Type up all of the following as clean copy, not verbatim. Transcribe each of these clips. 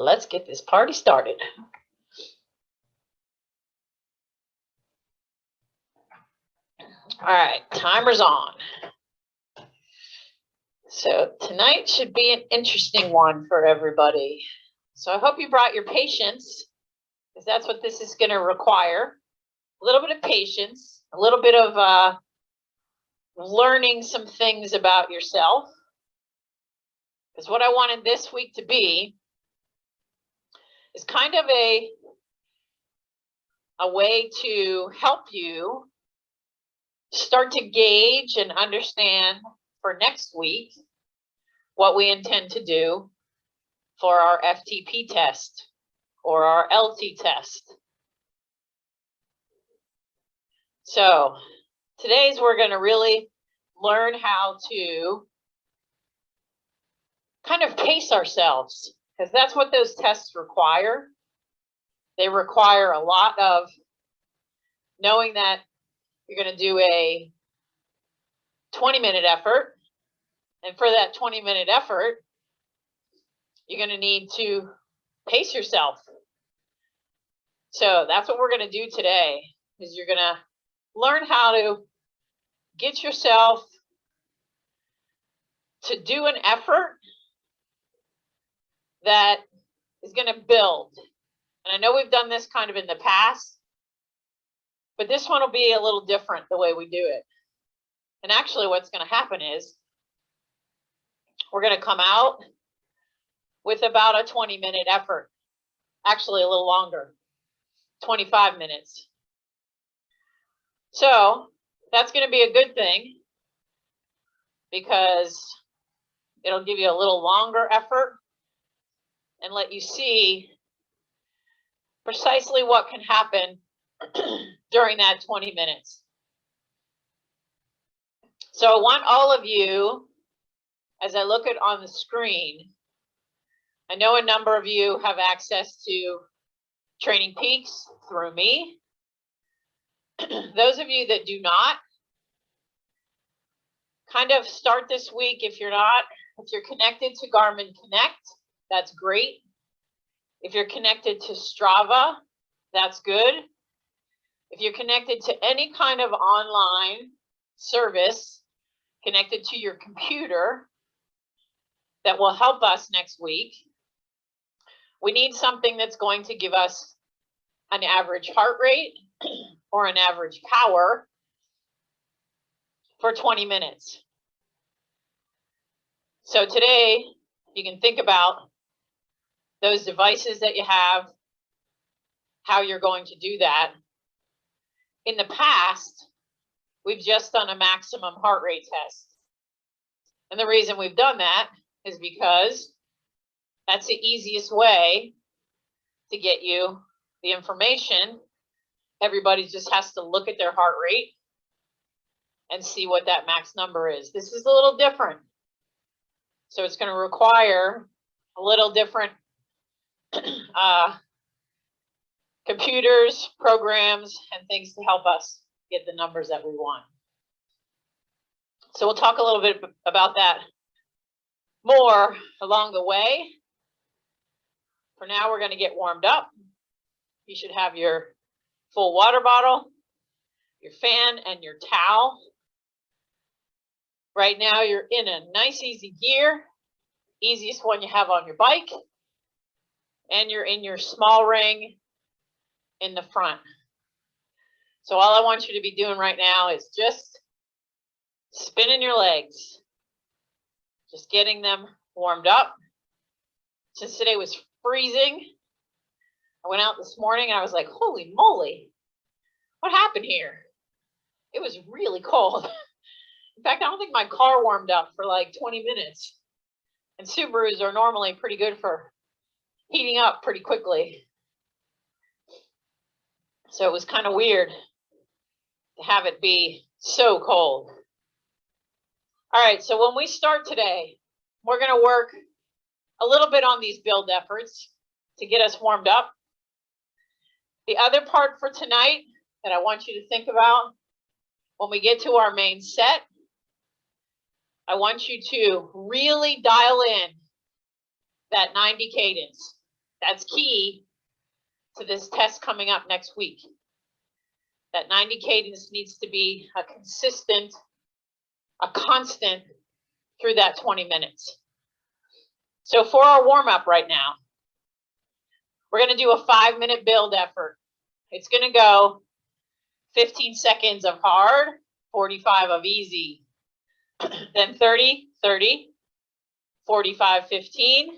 Let's get this party started. All right, timer's on. So tonight should be an interesting one for everybody. So I hope you brought your patience, because that's what this is going to require. A little bit of patience, a little bit of learning some things about yourself. Because what I wanted this week to be is kind of a way to help you start to gauge and understand for next week what we intend to do for our FTP test or our LT test. So today's we're going to really learn how to kind of pace ourselves, because that's what those tests require. They require a lot of knowing that you're going to do a 20-minute effort. And for that 20-minute effort, you're going to need to pace yourself. So that's what we're going to do today, is you're going to learn how to get yourself to do an effort that is going to build. And I know we've done this kind of in the past, but this one will be a little different the way we do it. And actually what's going to happen is we're going to come out with about a 20-minute effort, actually a little longer, 25 minutes. So that's going to be a good thing, because it'll give you a little longer effort and let you see precisely what can happen during that 20 minutes. So I want all of you, as I look at on the screen, I know a number of you have access to Training Peaks through me. Those of you that do not, kind of start this week. If you're connected to Garmin Connect, that's great. If you're connected to Strava, that's good. If you're connected to any kind of online service connected to your computer that will help us next week, we need something that's going to give us an average heart rate or an average power for 20 minutes. So today, you can think about those devices that you have, how you're going to do that. In the past, we've just done a maximum heart rate test. And the reason we've done that is because that's the easiest way to get you the information. Everybody just has to look at their heart rate and see what that max number is. This is a little different. So it's going to require a little different computers, programs, and things to help us get the numbers that we want. So we'll talk a little bit about that more along the way. For now, we're going to get warmed up. You should have your full water bottle, your fan, and your towel. Right now, you're in a nice, easy gear, easiest one you have on your bike, and you're in your small ring in the front. So all I want you to be doing right now is just spinning your legs, just getting them warmed up. Since today was freezing, I went out this morning and I was like, holy moly, what happened here? It was really cold. In fact, I don't think my car warmed up for like 20 minutes. And Subarus are normally pretty good for heating up pretty quickly. So it was kind of weird to have it be so cold. All right, so when we start today, we're going to work a little bit on these build efforts to get us warmed up. The other part for tonight that I want you to think about, when we get to our main set, I want you to really dial in that 90 cadence. That's key to this test coming up next week. That 90 cadence needs to be a constant through that 20 minutes. So for our warm-up right now, we're going to do a 5-minute build effort. It's going to go 15 seconds of hard, 45 of easy, then 30, 30, 45, 15.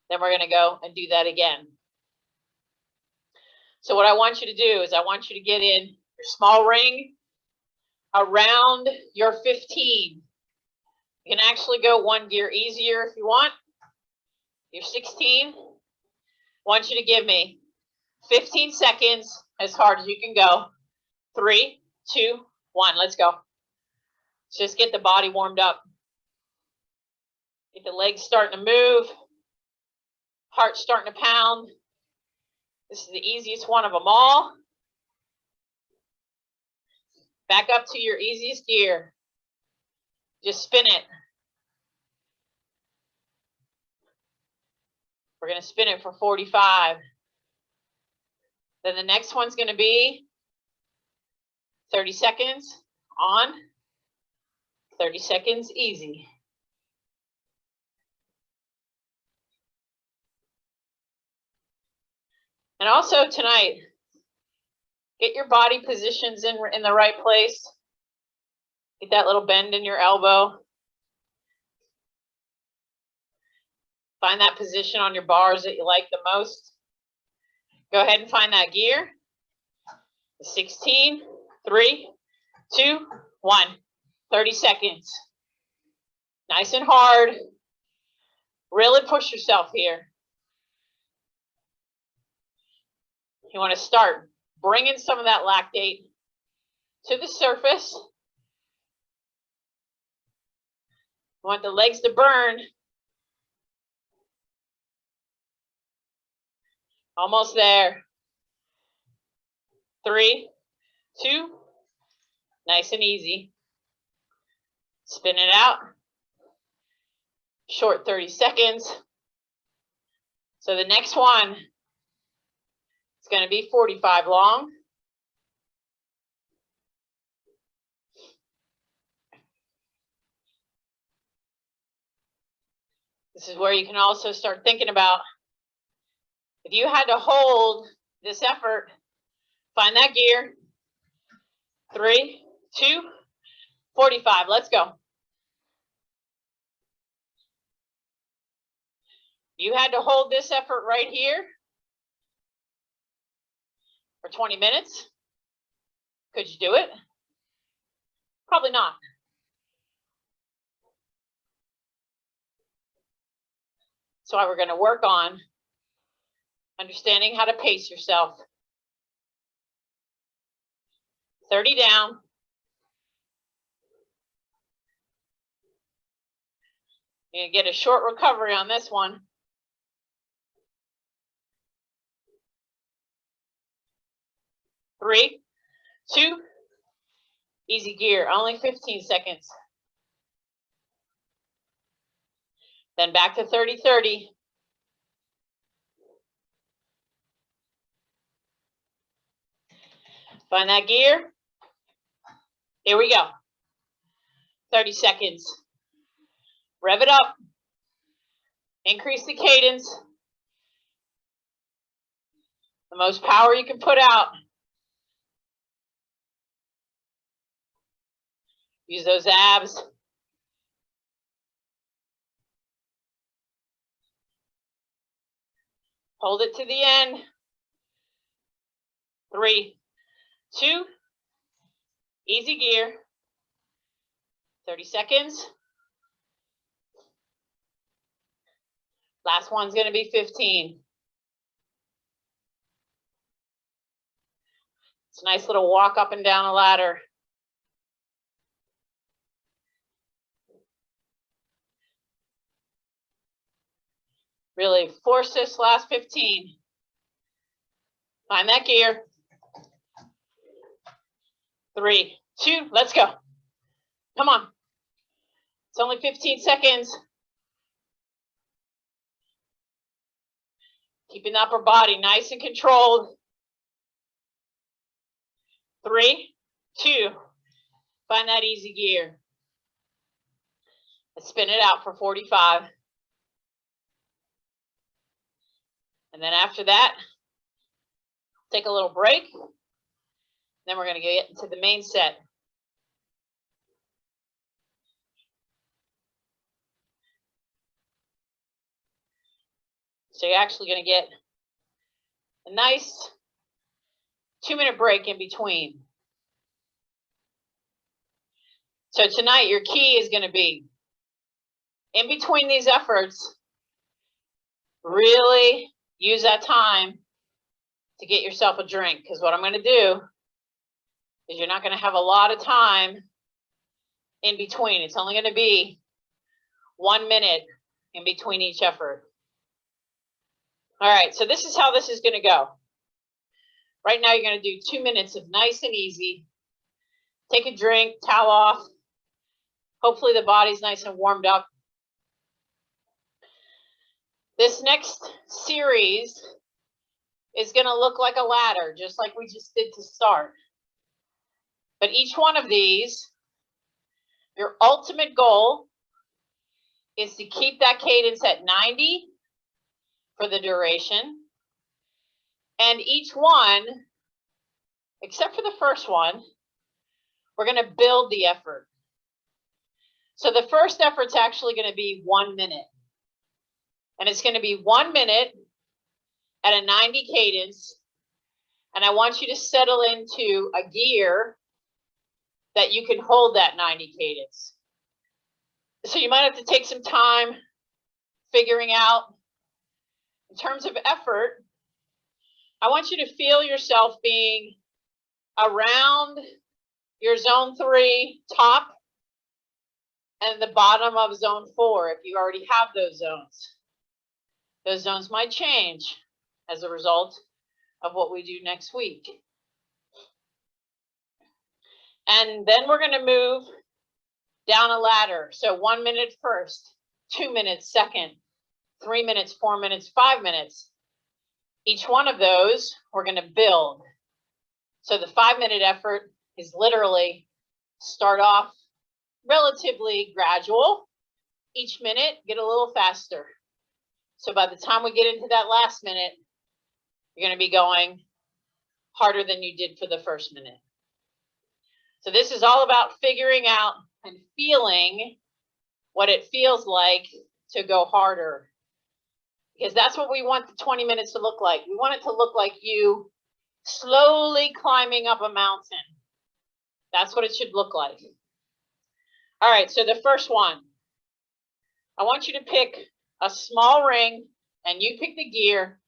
Then we're going to go and do that again. So what I want you to do is I want you to get in your small ring around your 15. You can actually go one gear easier if you want. Your 16. I want you to give me 15 seconds as hard as you can go. 3, 2, 1. Let's go. Let's just get the body warmed up. Get the legs starting to move. Heart starting to pound. This is the easiest one of them all. Back up to your easiest gear. Just spin it. We're going to spin it for 45. Then the next one's going to be 30 seconds on, 30 seconds easy. And also tonight, get your body positions in the right place. Get that little bend in your elbow. Find that position on your bars that you like the most. Go ahead and find that gear. 16, 3, 2, 1. 30 seconds. Nice and hard. Really push yourself here. You want to start bringing some of that lactate to the surface. You want the legs to burn. Almost there. 3, 2, nice and easy. Spin it out. Short 30 seconds. So the next one is going to be 45 long. This is where you can also start thinking about if you had to hold this effort, find that gear. 3, 2, 45. Let's go. You had to hold this effort right here for 20 minutes. Could you do it? Probably not. That's why we're going to work on understanding how to pace yourself. 30 down. You're going to get a short recovery on this one. Three, 2, easy gear, only 15 seconds. Then back to 30, 30. Find that gear. Here we go. 30 seconds. Rev it up. Increase the cadence. The most power you can put out. Use those abs. Hold it to the end. 3, 2, easy gear. 30 seconds. Last one's going to be 15. It's a nice little walk up and down a ladder. Really force this last 15. Find that gear. 3, 2, let's go. Come on. It's only 15 seconds. Keeping the upper body nice and controlled. 3, 2, find that easy gear. Let's spin it out for 45. And then after that, take a little break. Then we're going to get into the main set. So you're actually going to get a nice 2-minute break in between. So tonight, your key is going to be, in between these efforts, really use that time to get yourself a drink. Because what I'm going to do is you're not going to have a lot of time in between. It's only going to be 1 minute in between each effort. All right, so this is how this is going to go. Right now, you're going to do 2 minutes of nice and easy. Take a drink, towel off. Hopefully the body's nice and warmed up. This next series is going to look like a ladder, just like we just did to start. But each one of these, your ultimate goal is to keep that cadence at 90 for the duration. And each one, except for the first one, we're going to build the effort. So the first effort's actually going to be 1 minute. And it's going to be 1 minute at a 90 cadence. And I want you to settle into a gear that you can hold that 90 cadence. So you might have to take some time figuring out, in terms of effort, I want you to feel yourself being around your zone 3 top and the bottom of zone 4 if you already have those zones. Those zones might change as a result of what we do next week. And then we're going to move down a ladder. So 1 minute first, 2 minutes second, 3 minutes, 4 minutes, 5 minutes. Each one of those we're going to build. So the 5-minute effort is literally start off relatively gradual. Each minute, get a little faster. So by the time we get into that last minute, you're going to be going harder than you did for the first minute. So this is all about figuring out and feeling what it feels like to go harder. Because that's what we want the 20 minutes to look like. We want it to look like you slowly climbing up a mountain. That's what it should look like. All right, so the first one. I want you to pick a small ring, and you pick the gear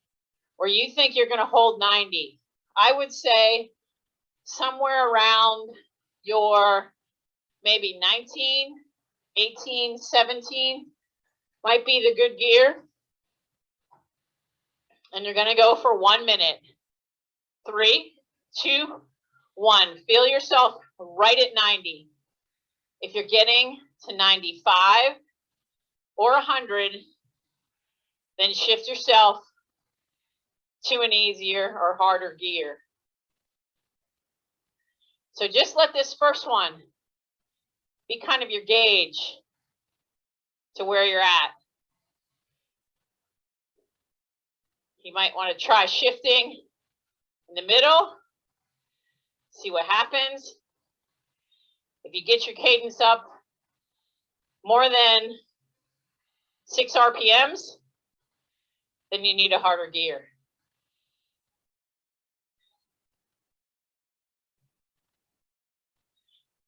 where you think you're going to hold 90. I would say somewhere around your maybe 19, 18, 17 might be the good gear. And you're going to go for 1 minute. 3, 2, 1. Feel yourself right at 90. If you're getting to 95 or 100, then shift yourself to an easier or harder gear. So just let this first one be kind of your gauge to where you're at. You might want to try shifting in the middle, see what happens. If you get your cadence up more than 6 RPMs, then you need a harder gear.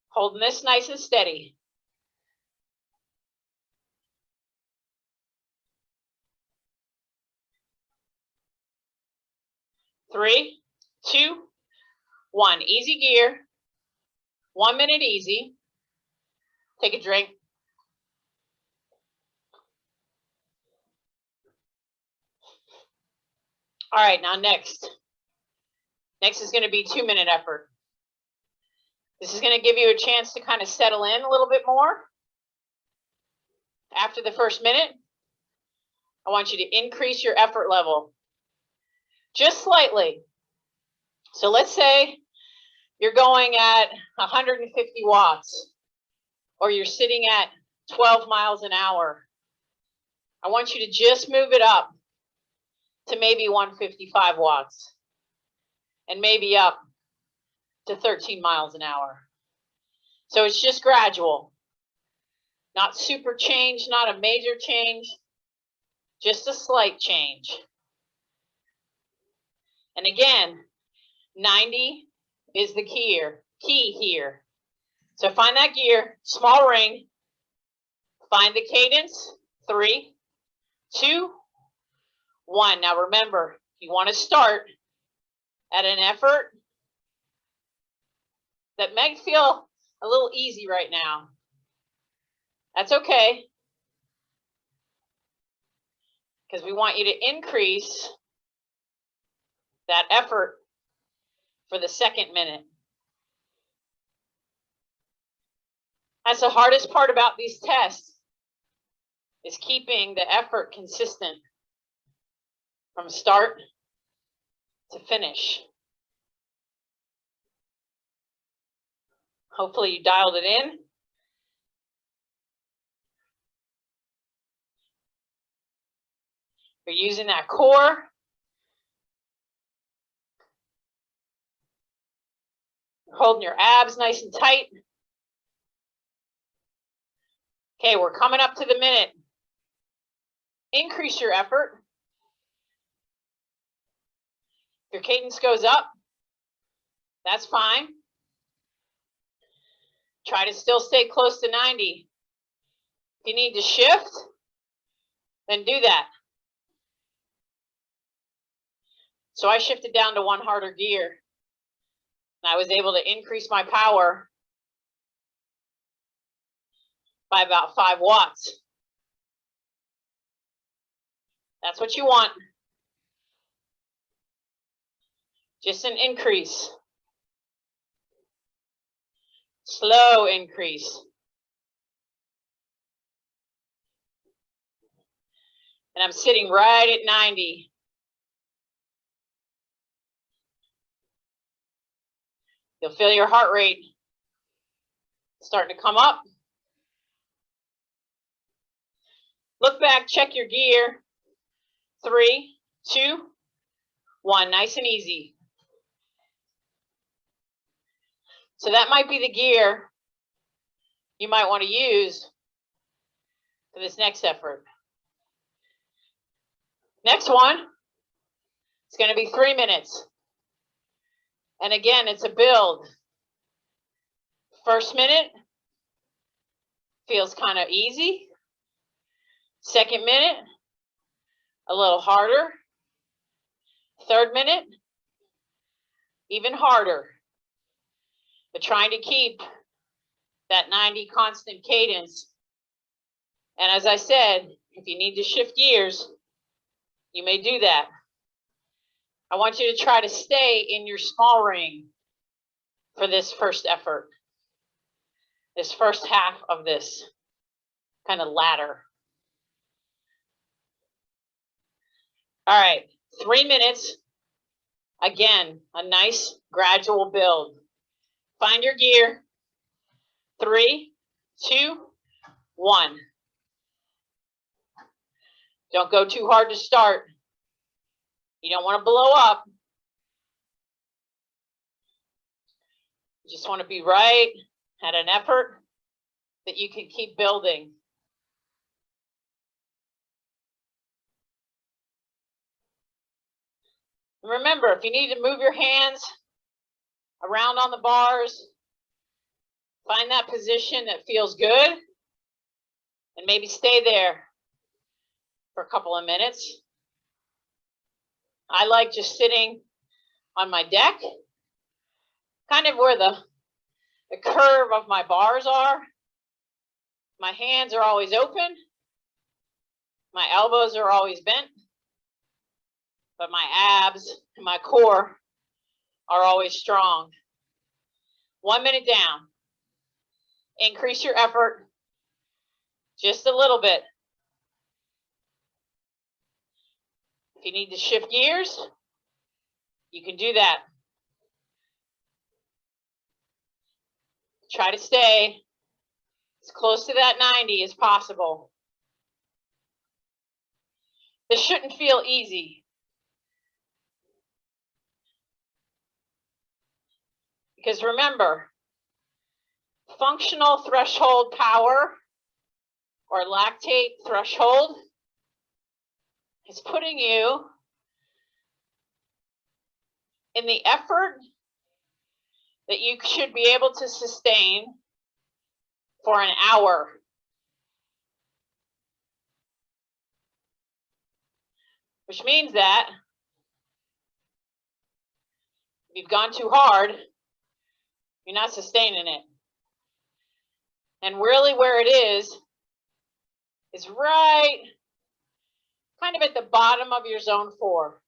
Holding this nice and steady. 3, 2, 1. Easy gear. 1 minute easy. Take a drink. All right, now next. Next is going to be 2-minute effort. This is going to give you a chance to kind of settle in a little bit more. After the first minute, I want you to increase your effort level. just slightly. So let's say you're going at 150 watts, or you're sitting at 12 miles an hour. I want you to just move it up to maybe 155 watts, and maybe up to 13 miles an hour. So it's just gradual, not super change, not a major change, just a slight change. And again, 90 is the key here. So find that gear, small ring, find the cadence, 3, 2, 1. Now remember, you want to start at an effort that may feel a little easy right now. That's okay, because we want you to increase that effort for the second minute. That's the hardest part about these tests, is keeping the effort consistent from start to finish. Hopefully you dialed it in. You're using that core. Holding your abs nice and tight. Okay, we're coming up to the minute. Increase your effort. If your cadence goes up, that's fine. Try to still stay close to 90. If you need to shift, then do that. So I shifted down to one harder gear, and I was able to increase my power by about 5 watts. That's what you want. Just an increase. Slow increase. And I'm sitting right at 90. You'll feel your heart rate starting to come up. Look back, check your gear. 3, 2, 1. Nice and easy. So that might be the gear you might want to use for this next effort. Next one, it's going to be 3 minutes. And again, it's a build. First minute feels kind of easy. Second minute, a little harder. Third minute, even harder. But trying to keep that 90 constant cadence. And as I said, if you need to shift gears, you may do that. I want you to try to stay in your small ring for this first effort, this first half of this kind of ladder. All right, 3 minutes. Again, a nice gradual build. Find your gear. 3, 2, 1. Don't go too hard to start. You don't want to blow up. You just want to be right at an effort that you can keep building. Remember, if you need to move your hands around on the bars, find that position that feels good, and maybe stay there for a couple of minutes. I like just sitting on my deck, kind of where the curve of my bars are. My hands are always open. My elbows are always bent. But my abs and my core are always strong. 1 minute down. Increase your effort just a little bit. If you need to shift gears, You can do that. Try to stay as close to that 90 as possible. This shouldn't feel easy, because remember, functional threshold power or lactate threshold is putting you in the effort that you should be able to sustain for an hour. Which means that if you've gone too hard, you're not sustaining it. And really where it is right kind of at the bottom of your zone 4.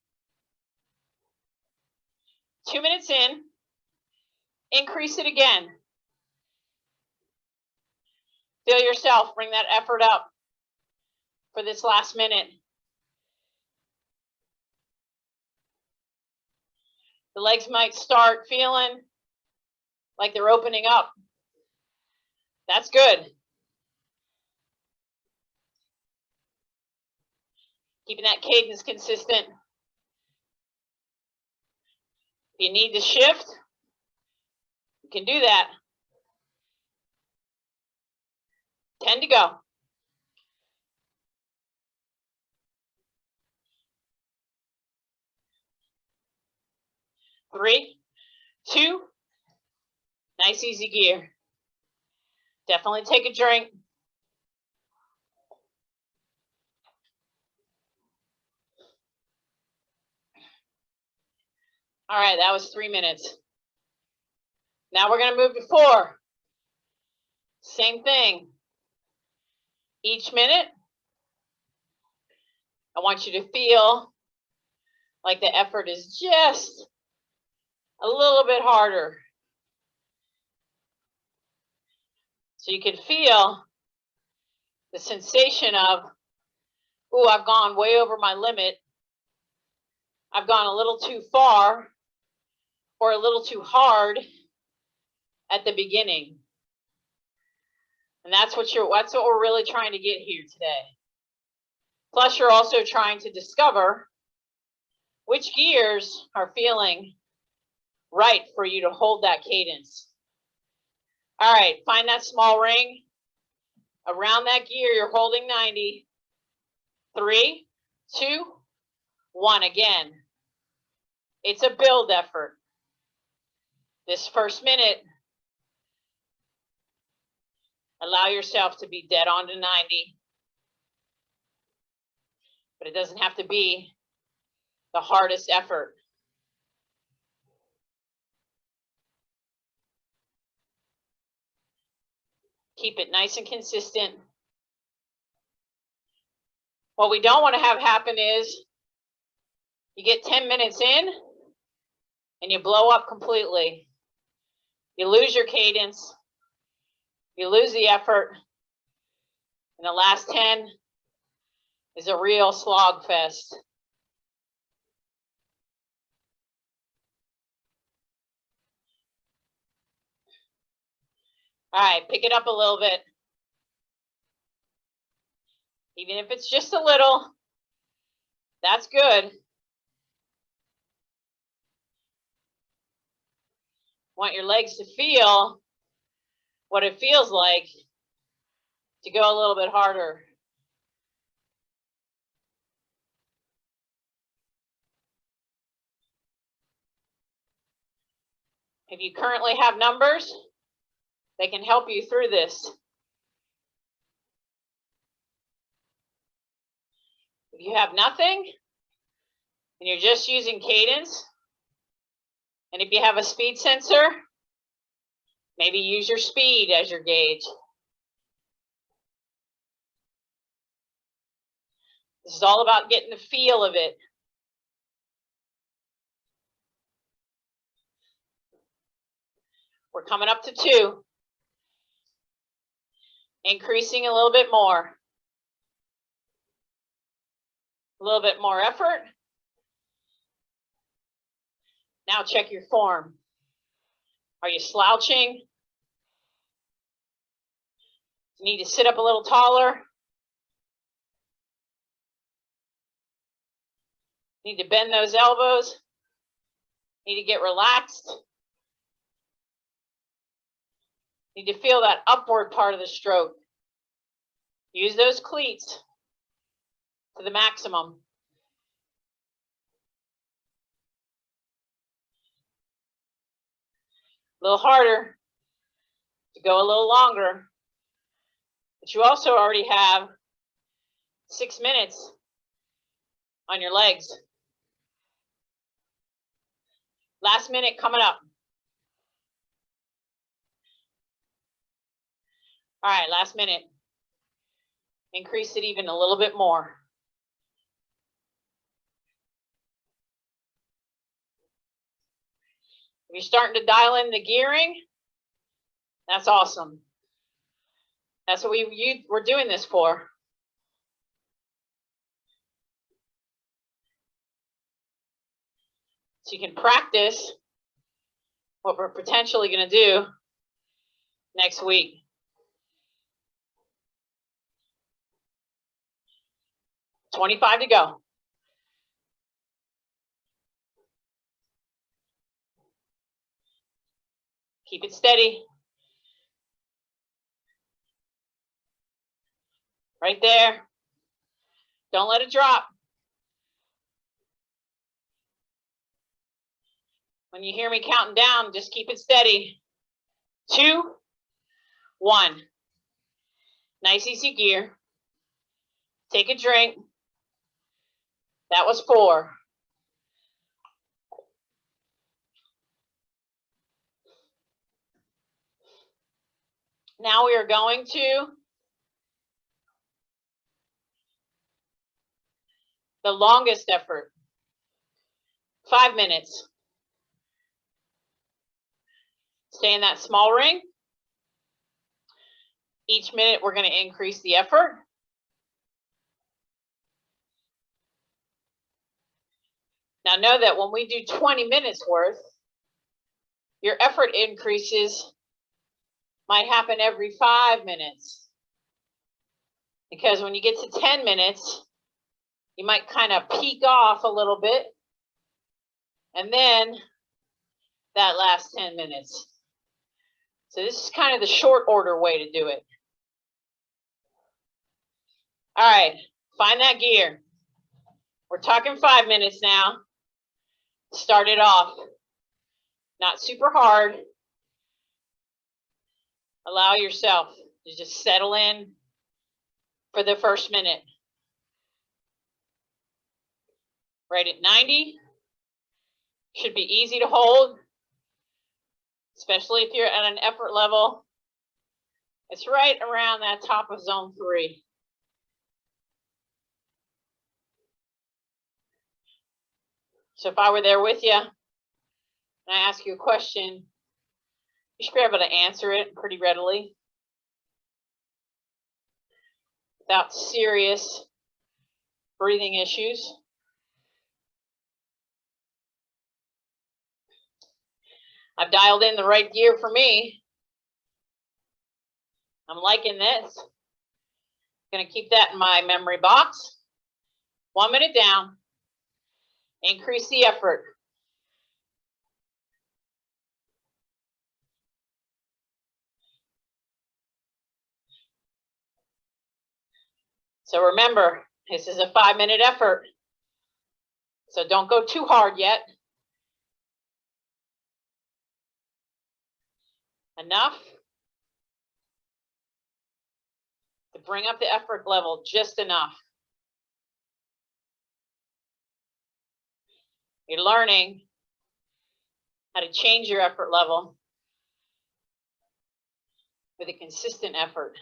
2 minutes in, increase it again. Feel yourself, bring that effort up for this last minute. The legs might start feeling like they're opening up. That's good. Keeping that cadence consistent. If you need to shift, you can do that. 10 to go. 3, 2, nice easy gear. Definitely take a drink. All right, that was 3 minutes. Now we're going to move to 4. Same thing. Each minute, I want you to feel like the effort is just a little bit harder. So you can feel the sensation of, ooh, I've gone way over my limit. I've gone a little too far or a little too hard at the beginning. And that's what we're really trying to get here today. Plus, you're also trying to discover which gears are feeling right for you to hold that cadence. All right, find that small ring. Around that gear, you're holding 90. 3, 2, 1. Again, it's a build effort. This first minute, allow yourself to be dead on to 90. But it doesn't have to be the hardest effort. Keep it nice and consistent. What we don't want to have happen is you get 10 minutes in and you blow up completely. You lose your cadence. You lose the effort. And the last 10 is a real slog fest. All right, pick it up a little bit. Even if it's just a little, that's good. Want your legs to feel what it feels like to go a little bit harder. If you currently have numbers, they can help you through this. If you have nothing and you're just using cadence, and if you have a speed sensor, maybe use your speed as your gauge. This is all about getting the feel of it. We're coming up to 2. Increasing a little bit more. A little bit more effort. Now check your form. Are you slouching? You need to sit up a little taller. Need to bend those elbows. Need to get relaxed. Need to feel that upward part of the stroke. Use those cleats to the maximum. A little harder to go a little longer. But you also already have 6 minutes on your legs. Last minute coming up. All right, last minute. Increase it even a little bit more. If you're starting to dial in the gearing, that's awesome. That's what we're doing this for. So you can practice what we're potentially going to do next week. $25 to go. Keep it steady. Right there. Don't let it drop. When you hear me counting down, just keep it steady. 2, 1. Nice easy gear. Take a drink. That was 4. Now we are going to the longest effort. 5 minutes. Stay in that small ring. Each minute we're going to increase the effort. Now know that when we do 20 minutes worth, your effort increases might happen every 5 minutes. Because when you get to 10 minutes, you might kind of peak off a little bit. And then that last 10 minutes. So this is kind of the short order way to do it. All right, find that gear. We're talking 5 minutes now. Start it off. Not super hard. Allow yourself to just settle in for the first minute. Right at 90. Should be easy to hold, especially if you're at an effort level. It's right around that top of zone 3. So if I were there with you and I ask you a question, you should be able to answer it pretty readily without serious breathing issues. I've dialed in the right gear for me. I'm liking this. Going to keep that in my memory box. 1 minute down. Increase the effort. So remember, this is a 5-minute effort. So don't go too hard yet. Enough to bring up the effort level just enough. You're learning how to change your effort level with a consistent effort.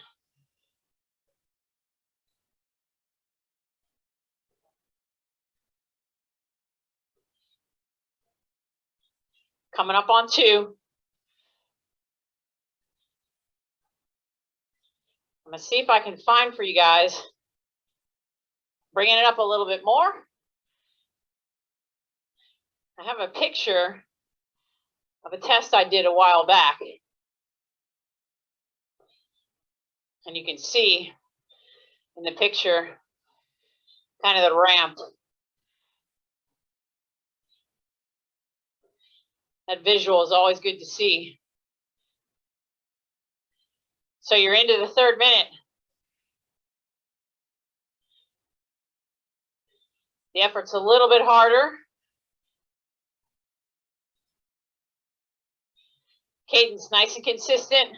Coming up on 2. I'm going to see if I can find for you guys. Bringing it up a little bit more. I have a picture of a test I did a while back. And you can see in the picture kind of the ramp. That visual is always good to see. So you're into the 3rd minute. The effort's a little bit harder. Cadence nice and consistent.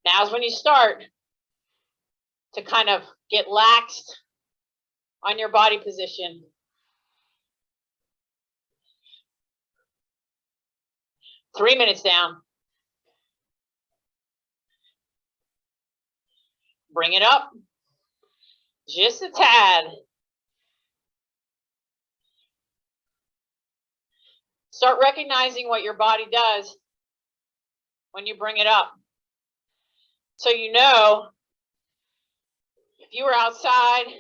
Now's when you start to kind of get laxed on your body position. Three minutes down. Bring it up. Just a tad. Start recognizing what your body does when you bring it up. So you know, if you were outside and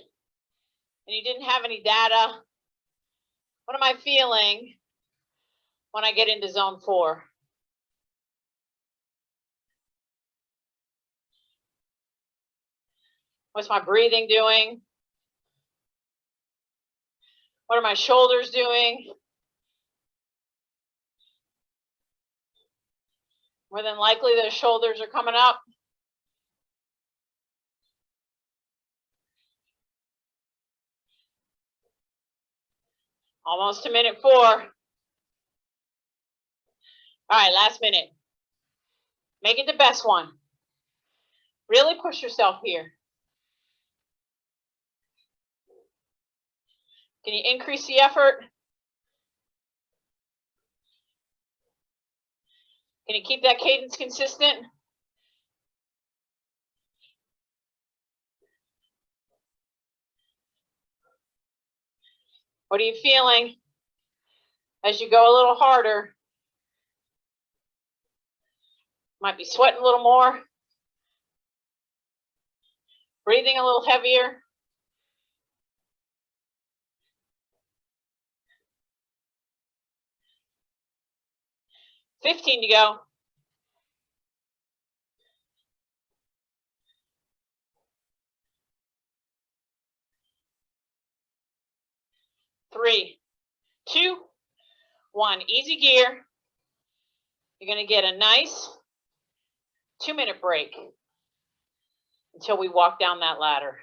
you didn't have any data, what am I feeling when I get into zone 4? What's my breathing doing? What are my shoulders doing? More than likely, those shoulders are coming up. Almost to minute 4. All right, last minute. Make it the best one. Really push yourself here. Can you increase the effort? Can you keep that cadence consistent? What are you feeling as you go a little harder? Might be sweating a little more. Breathing a little heavier. $15 to go. Three, 2, 1. Easy gear. You're going to get a nice 2-minute break until we walk down that ladder.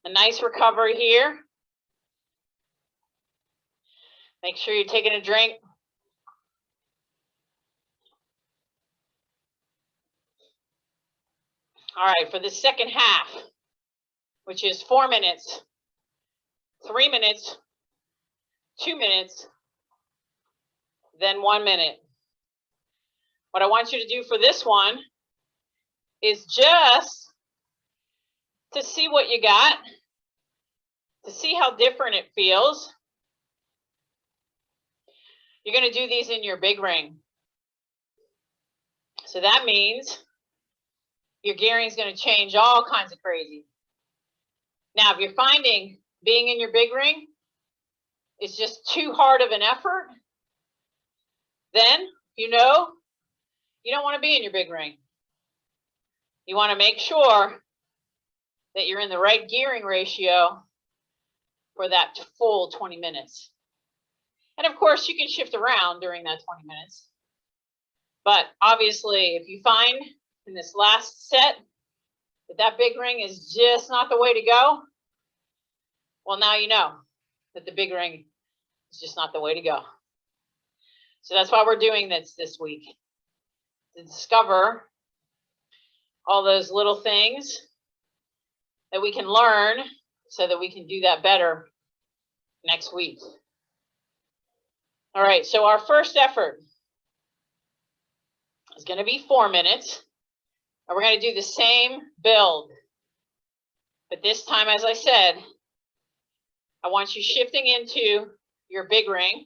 A nice recovery here. Make sure you're taking a drink. All right, for the second half, which is 4 minutes, 3 minutes, 2 minutes, then 1 minute. What I want you to do for this one is just to see what you got, to see how different it feels. You're going to do these in your big ring. So that means your gearing is going to change all kinds of crazy. Now, if you're finding being in your big ring is just too hard of an effort, then you know you don't want to be in your big ring. You want to make sure that you're in the right gearing ratio for that full 20 minutes. And of course, you can shift around during that 20 minutes. But obviously, if you find in this last set that big ring is just not the way to go, well, now you know that the big ring is just not the way to go. So that's why we're doing this week, to discover all those little things that we can learn so that we can do that better next week. All right, so our first effort is going to be 4 minutes, and we're going to do the same build. But this time, as I said, I want you shifting into your big ring.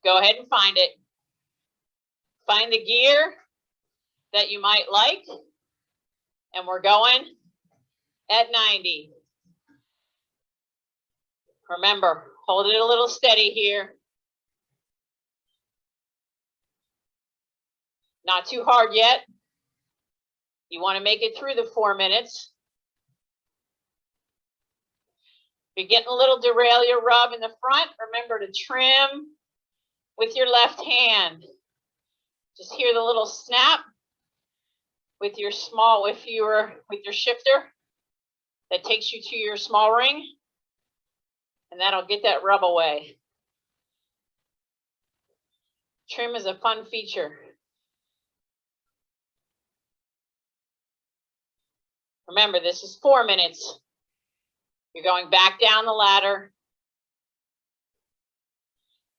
Go ahead and find it. Find the gear that you might like, and we're going at 90. Remember, hold it a little steady here. Not too hard yet. You want to make it through the 4 minutes. If you're getting a little derailleur rub in the front, remember to trim with your left hand. Just hear the little snap with your shifter that takes you to your small ring, and that'll get that rub away. Trim is a fun feature. Remember, this is 4 minutes. You're going back down the ladder.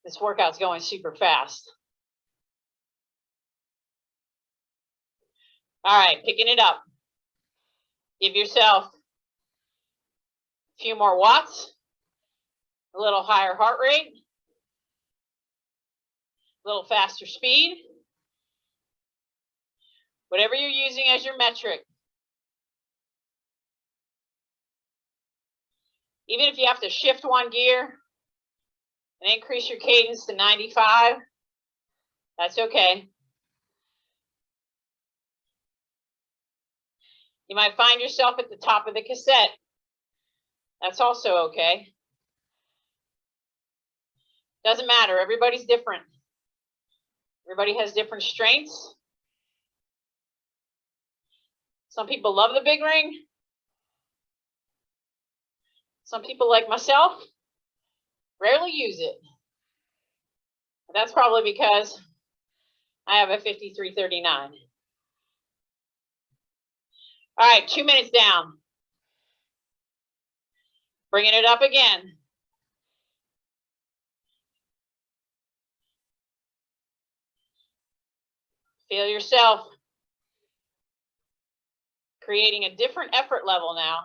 This workout's going super fast. All right, picking it up. Give yourself a few more watts, a little higher heart rate, a little faster speed, whatever you're using as your metric. Even if you have to shift one gear and increase your cadence to 95, that's okay. You might find yourself at the top of the cassette. That's also okay. Doesn't matter, everybody's different. Everybody has different strengths. Some people love the big ring. Some people, like myself, rarely use it. That's probably because I have a 5339. All right, 2 minutes down. Bringing it up again. Feel yourself creating a different effort level now.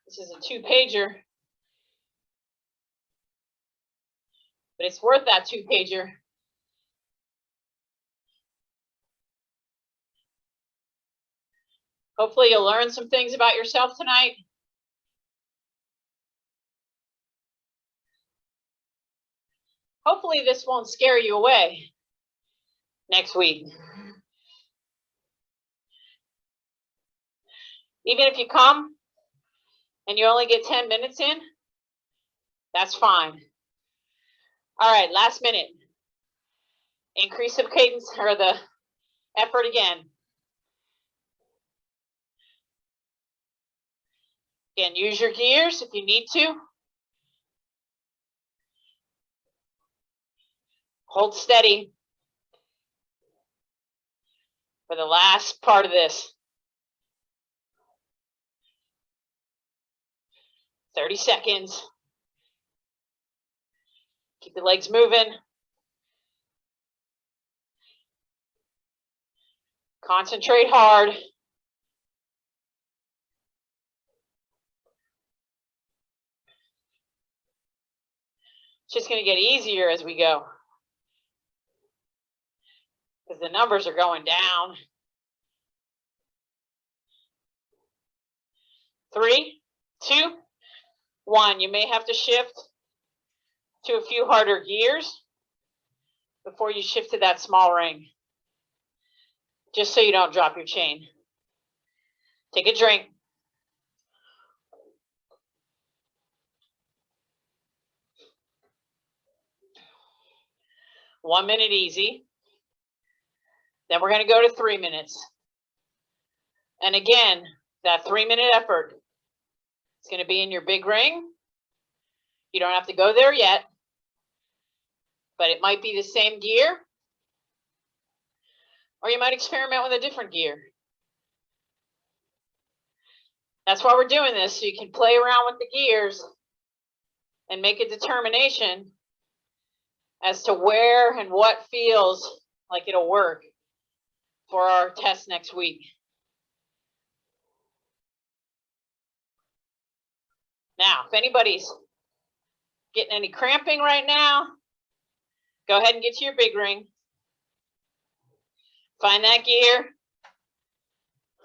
This is a 2-pager, but it's worth that 2-pager. Hopefully you'll learn some things about yourself tonight. Hopefully this won't scare you away next week. Even if you come and you only get 10 minutes in, that's fine. All right, last minute. Increase the cadence or the effort again. Again, use your gears if you need to. Hold steady for the last part of this. 30 seconds. Keep the legs moving. Concentrate hard. It's just going to get easier as we go, because the numbers are going down. 3, 2, 1. You may have to shift to a few harder gears before you shift to that small ring, just so you don't drop your chain. Take a drink. One minute easy. Then we're going to go to 3 minutes. And again, that 3-minute effort is going to be in your big ring. You don't have to go there yet, but it might be the same gear, or you might experiment with a different gear. That's why we're doing this, so you can play around with the gears and make a determination as to where and what feels like it'll work for our test next week. Now, if anybody's Getting any cramping right now? Go ahead and get to your big ring. Find that gear.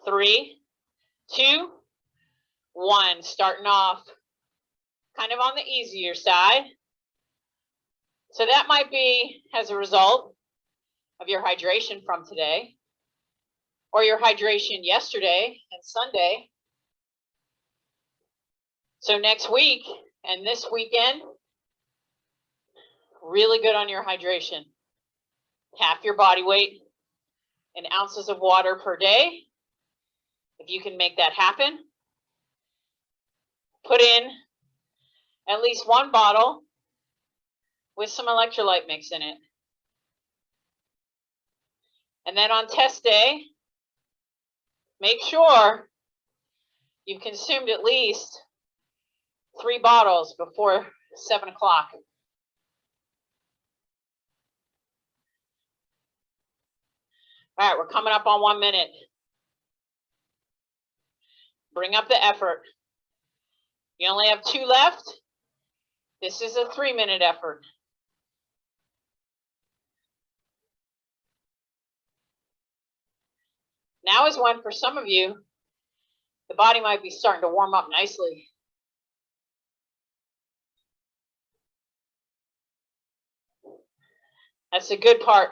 3, 2, 1. Starting off kind of on the easier side. So that might be as a result of your hydration from today, or your hydration yesterday and Sunday. So next week and this weekend, really good on your hydration. Half your body weight in ounces of water per day. If you can make that happen, put in at least 1 bottle with some electrolyte mix in it. And then on test day, make sure you've consumed at least 3 bottles before 7 o'clock. All right, we're coming up on 1 minute. Bring up the effort. You only have 2 left. This is a 3-minute effort. Now is when, for some of you, the body might be starting to warm up nicely. That's the good part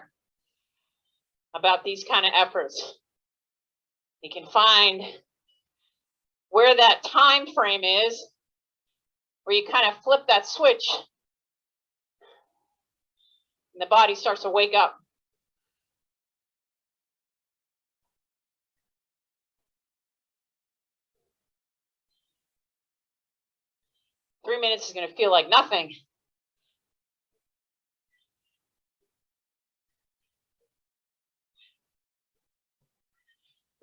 about these kind of efforts. You can find where that time frame is, where you kind of flip that switch and the body starts to wake up. Three minutes is going to feel like nothing.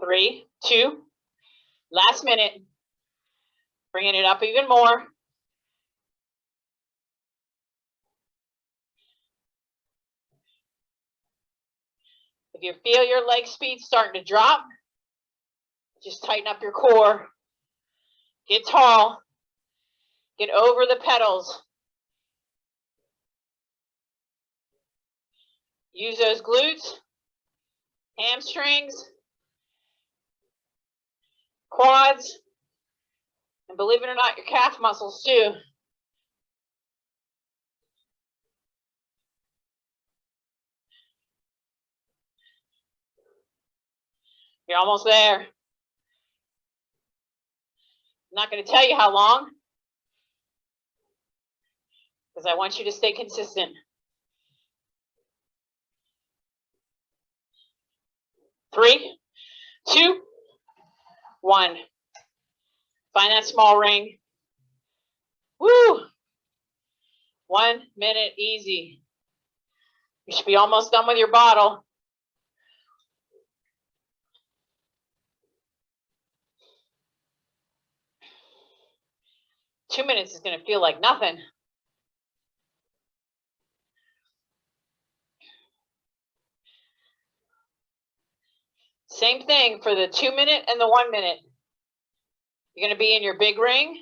Three, 2, last minute. Bringing it up even more. If you feel your leg speed starting to drop, just tighten up your core. Get tall. Get over the pedals. Use those glutes, hamstrings, quads, and believe it or not, your calf muscles too. You're almost there. I'm not going to tell you how long, because I want you to stay consistent. 3, 2, 1. Find that small ring. Woo! 1 minute easy. You should be almost done with your bottle. Two minutes is going to feel like nothing. Same thing for the 2 minute and the 1 minute. You're going to be in your big ring.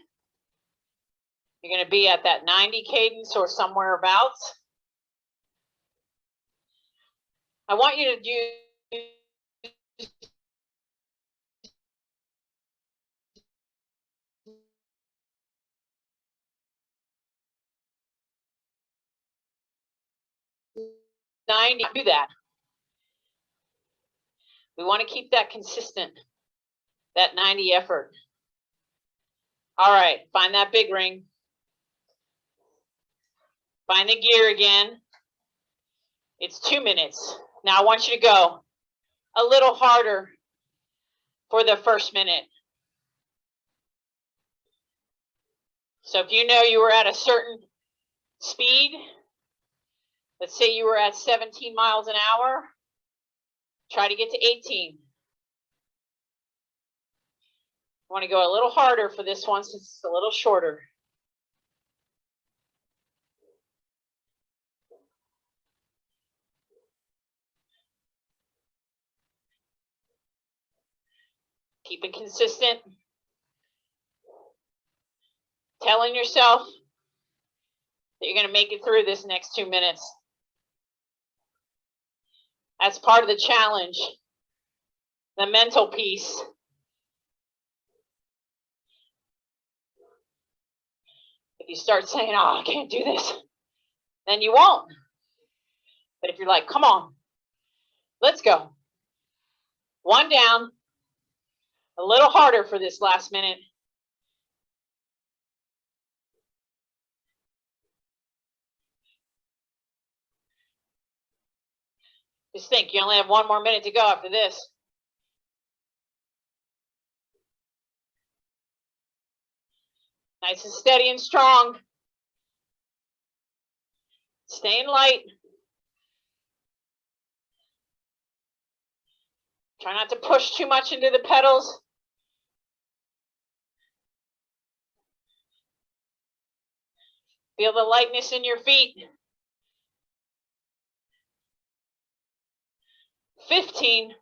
You're going to be at that 90 cadence or somewhere abouts. I want you to do do that. We want to keep that consistent, that 90 effort. All right, find that big ring. Find the gear again. It's 2 minutes. Now I want you to go a little harder for the first minute. So if you know you were at a certain speed, let's say you were at 17 miles an hour, try to get to 18. I want to go a little harder for this one since it's a little shorter. Keep it consistent. Telling yourself that you're going to make it through this next 2 minutes. That's part of the challenge, the mental piece. If you start saying, oh, I can't do this, then you won't. But if you're like, come on, let's go. One down, a little harder for this last minute. Just think, you only have 1 more minute to go after this. Nice and steady and strong. Staying light. Try not to push too much into the pedals. Feel the lightness in your feet. 15.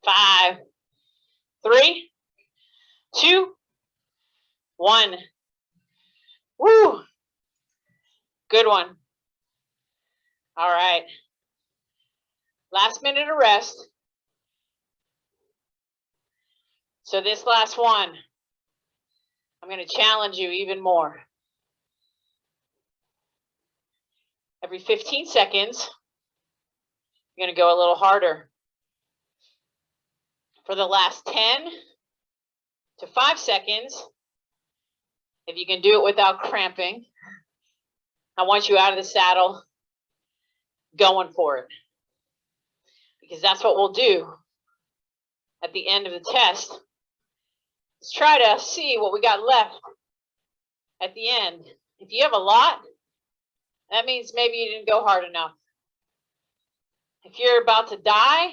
5, 3, 2, 1. Woo! Good one. All right. Last minute of rest. So this last one, I'm going to challenge you even more. Every 15 seconds, you're going to go a little harder. For the last 10 to 5 seconds, if you can do it without cramping, I want you out of the saddle going for it. Because that's what we'll do at the end of the test. Let's try to see what we got left at the end. If you have a lot, that means maybe you didn't go hard enough. If you're about to die,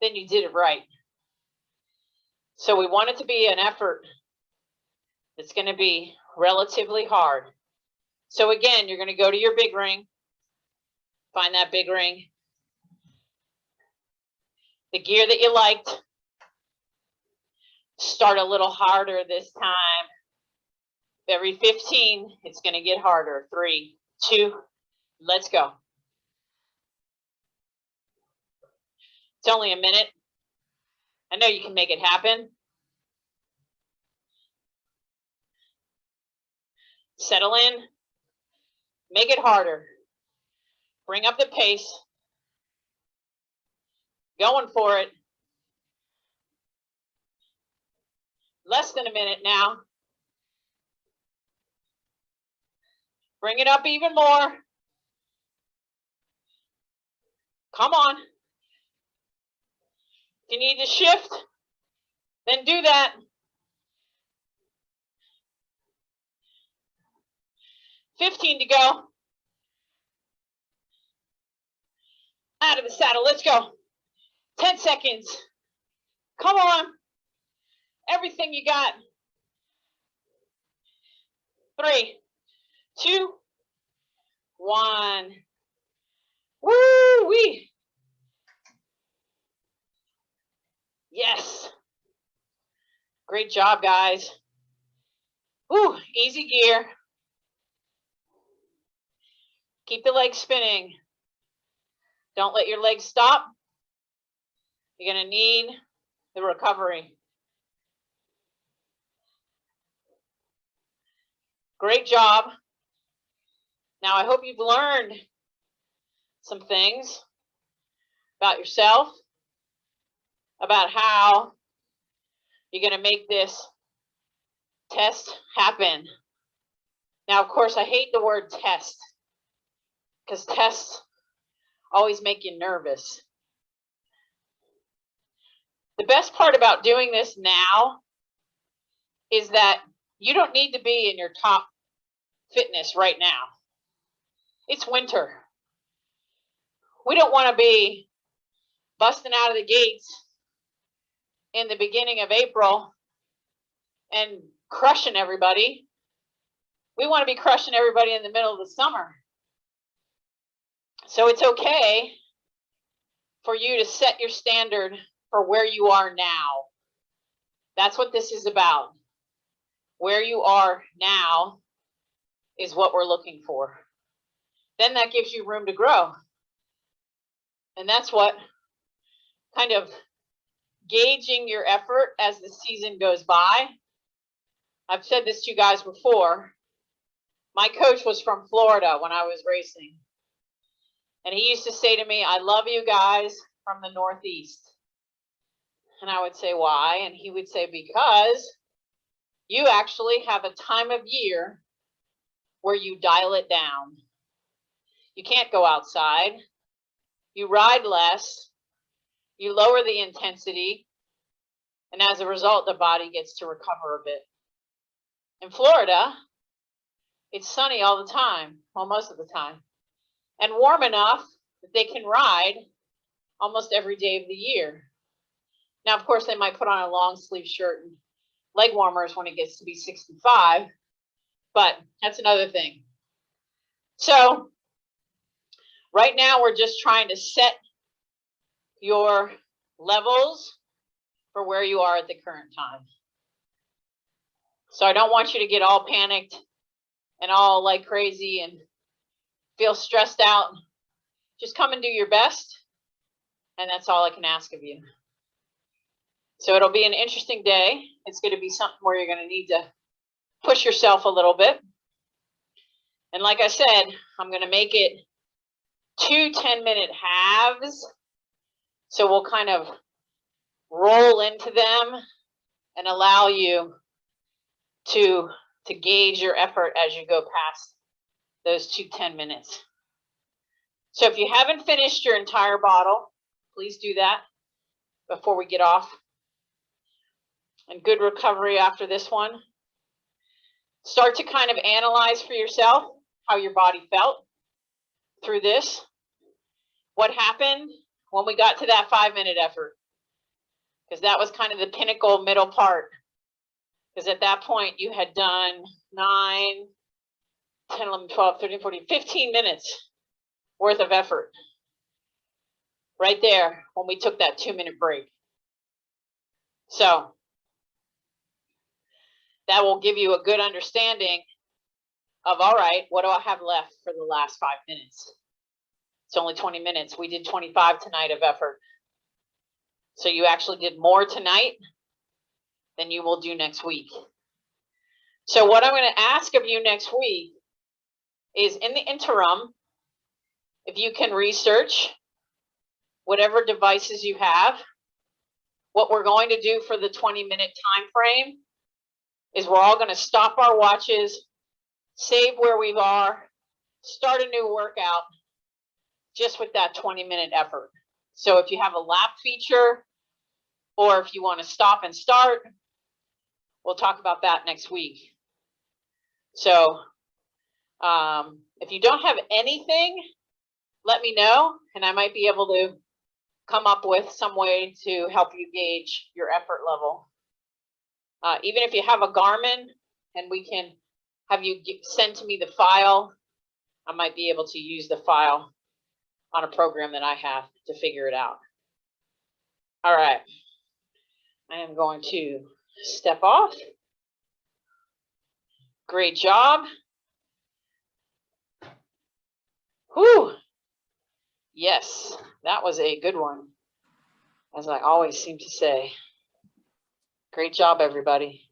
then you did it right. So we want it to be an effort that's going to be relatively hard. So again, you're going to go to your big ring, find that big ring, the gear that you liked, start a little harder this time. Every 15, it's going to get harder. 3, 2, let's go. It's only a minute. I know you can make it happen. Settle in. Make it harder. Bring up the pace. Going for it. Less than a minute now. Bring it up even more. Come on. If you need to shift, then do that. 15 to go. Out of the saddle. Let's go. 10 seconds. Come on. Everything you got. 3, 2, 1. Woo-wee. Yes. Great job, guys. Ooh, easy gear. Keep the legs spinning. Don't let your legs stop. You're going to need the recovery. Great job. Now, I hope you've learned some things about yourself, about how you're going to make this test happen. Now, of course, I hate the word test because tests always make you nervous. The best part about doing this now is that you don't need to be in your top fitness right now. It's winter. We don't want to be busting out of the gates in the beginning of April and crushing everybody. We want to be crushing everybody in the middle of the summer. So it's okay for you to set your standard for where you are now. That's what this is about. Where you are now is what we're looking for. Then that gives you room to grow. And that's what kind of gauging your effort as the season goes by. I've said this to you guys before. My coach was from Florida when I was racing. And he used to say to me, I love you guys from the Northeast. And I would say, why? And he would say, because you actually have a time of year where you dial it down. You can't go outside. You ride less. You lower the intensity. And as a result, the body gets to recover a bit. In Florida, it's sunny all the time, well, most of the time, and warm enough that they can ride almost every day of the year. Now, of course, they might put on a long sleeve shirt and leg warmers when it gets to be 65, but that's another thing. So right now, we're just trying to set your levels for where you are at the current time. So I don't want you to get all panicked and all like crazy and feel stressed out. Just come and do your best. And that's all I can ask of you. So it'll be an interesting day. It's going to be something where you're going to need to push yourself a little bit. And like I said, I'm going to make it 2 10-minute halves. So we'll kind of roll into them and allow you to gauge your effort as you go past those 2 10 minutes. So if you haven't finished your entire bottle, please do that before we get off. And good recovery after this one. Start to kind of analyze for yourself how your body felt through this. What happened when we got to that 5-minute effort? Because that was kind of the pinnacle middle part. Because at that point, you had done 9, 10, 11, 12, 13, 14, 15 minutes worth of effort. Right there when we took that 2-minute break. So that will give you a good understanding of, all right, what do I have left for the last 5 minutes? It's only 20 minutes. We did 25 tonight of effort. So you actually did more tonight than you will do next week. So what I'm going to ask of you next week is, in the interim, if you can research whatever devices you have. What we're going to do for the 20-minute time frame is we're all going to stop our watches, save where we are, start a new workout just with that 20-minute effort. So if you have a lap feature, or if you want to stop and start, we'll talk about that next week. So if you don't have anything, let me know, and I might be able to come up with some way to help you gauge your effort level. Even if you have a Garmin and we can have you send to me the file, I might be able to use the file on a program that I have to figure it out. All right. I am going to step off. Great job. Whew. Yes, that was a good one, as I always seem to say. Great job, everybody.